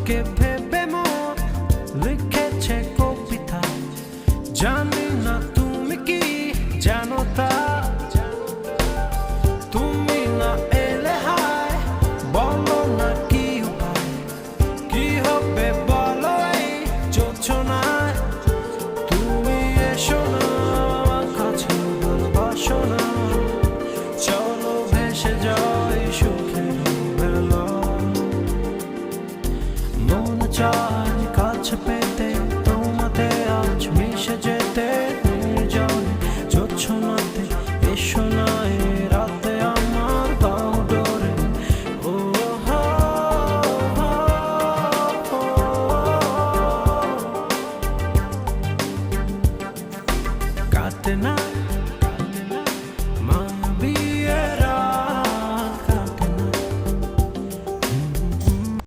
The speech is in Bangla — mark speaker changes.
Speaker 1: তোকে ভেবে মন লিখেছে কবিতা, জানি না তুমি কি জানো তা। তুমি না এলে হায় বলো না কি উপায়, কি হবে বলো এই জোছনায়। তুমি এসো না কাছে ভালোবাসো না, চলো ভেসে যাই সুখের বেলা। মন চায় কাছে